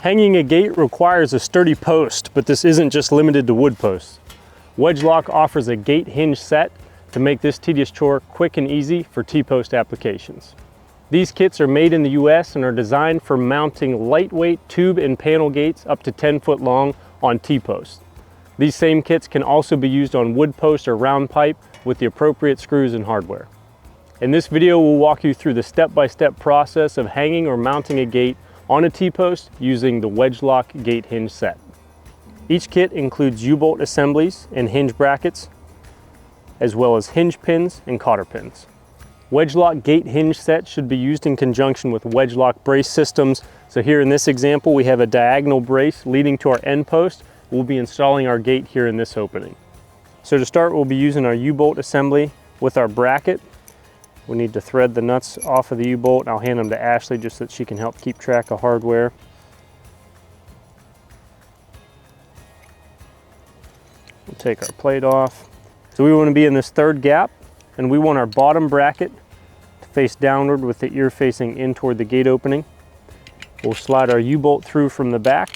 Hanging a gate requires a sturdy post, but this isn't just limited to wood posts. Wedge-Loc offers a gate hinge set to make this tedious chore quick and easy for T-post applications. These kits are made in the US and are designed for mounting lightweight tube and panel gates up to 10 foot long on T-posts. These same kits can also be used on wood post or round pipe with the appropriate screws and hardware. In this video, we'll walk you through the step-by-step process of hanging or mounting a gate on a T-post using the Wedge-Loc Gate Hinge Set. Each kit includes U-bolt assemblies and hinge brackets, as well as hinge pins and cotter pins. Wedge-Loc Gate Hinge Set should be used in conjunction with Wedge-Loc brace systems. So here in this example, we have a diagonal brace leading to our end post. We'll be installing our gate here in this opening. So to start, we'll be using our U-bolt assembly with our bracket. We need to thread the nuts off of the U-bolt. I'll hand them to Ashley just so that she can help keep track of hardware. We'll take our plate off. So we want to be in this third gap, and we want our bottom bracket to face downward with the ear facing in toward the gate opening. We'll slide our U-bolt through from the back,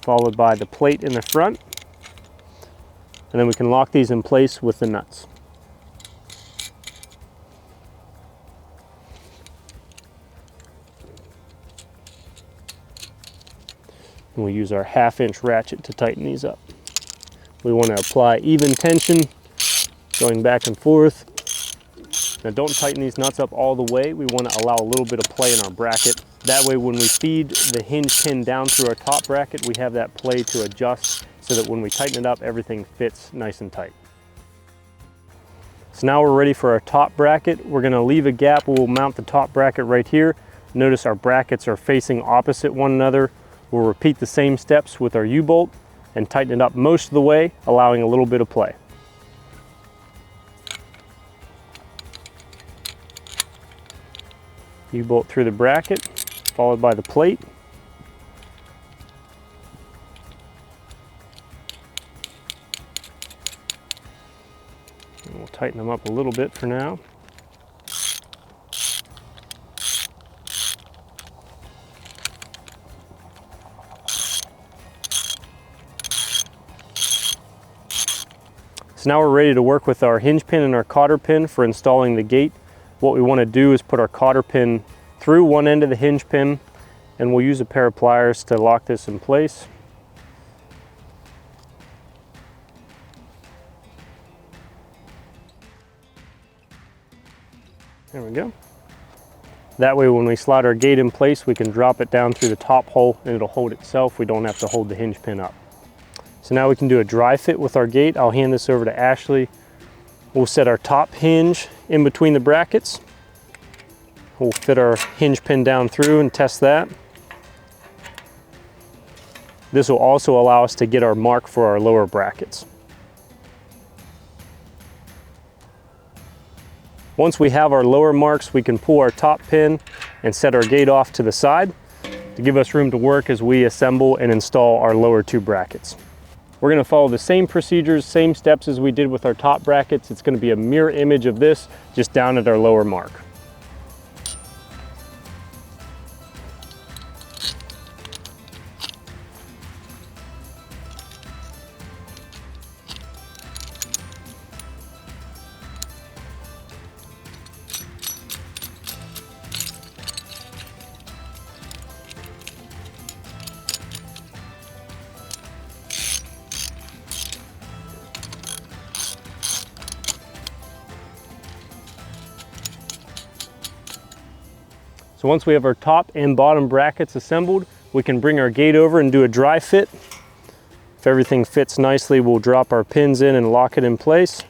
followed by the plate in the front, and then we can lock these in place with the nuts. And we'll use our 1/2 inch ratchet to tighten these up. We want to apply even tension, going back and forth. Now don't tighten these nuts up all the way. We want to allow a little bit of play in our bracket. That way when we feed the hinge pin down through our top bracket, we have that play to adjust so that when we tighten it up, everything fits nice and tight. So now we're ready for our top bracket. We're going to leave a gap. We'll mount the top bracket right here. Notice our brackets are facing opposite one another. We'll repeat the same steps with our U-bolt and tighten it up most of the way, allowing a little bit of play. U-bolt through the bracket, followed by the plate. And we'll tighten them up a little bit for now. So now we're ready to work with our hinge pin and our cotter pin for installing the gate. What we want to do is put our cotter pin through one end of the hinge pin, and we'll use a pair of pliers to lock this in place. There we go. That way when we slide our gate in place, we can drop it down through the top hole and it'll hold itself. We don't have to hold the hinge pin up. So now we can do a dry fit with our gate. I'll hand this over to Ashley. We'll set our top hinge in between the brackets. We'll fit our hinge pin down through and test that. This will also allow us to get our mark for our lower brackets. Once we have our lower marks, we can pull our top pin and set our gate off to the side to give us room to work as we assemble and install our lower two brackets. We're going to follow the same procedures, same steps as we did with our top brackets. It's going to be a mirror image of this, just down at our lower mark. So once we have our top and bottom brackets assembled, we can bring our gate over and do a dry fit. If everything fits nicely, we'll drop our pins in and lock it in place.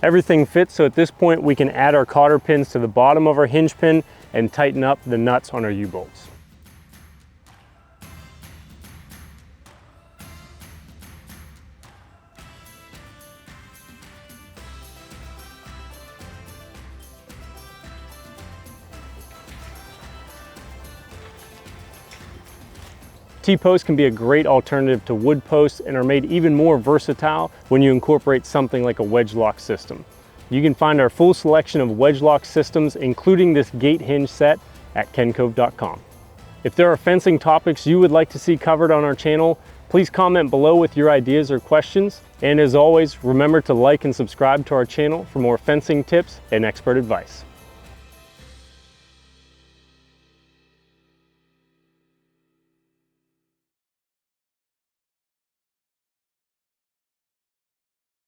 Everything fits, so at this point we can add our cotter pins to the bottom of our hinge pin and tighten up the nuts on our U-bolts. T-posts can be a great alternative to wood posts and are made even more versatile when you incorporate something like a Wedge-Loc system. You can find our full selection of Wedge-Loc systems, including this gate hinge set, at kencove.com. If there are fencing topics you would like to see covered on our channel, please comment below with your ideas or questions. And as always, remember to like and subscribe to our channel for more fencing tips and expert advice.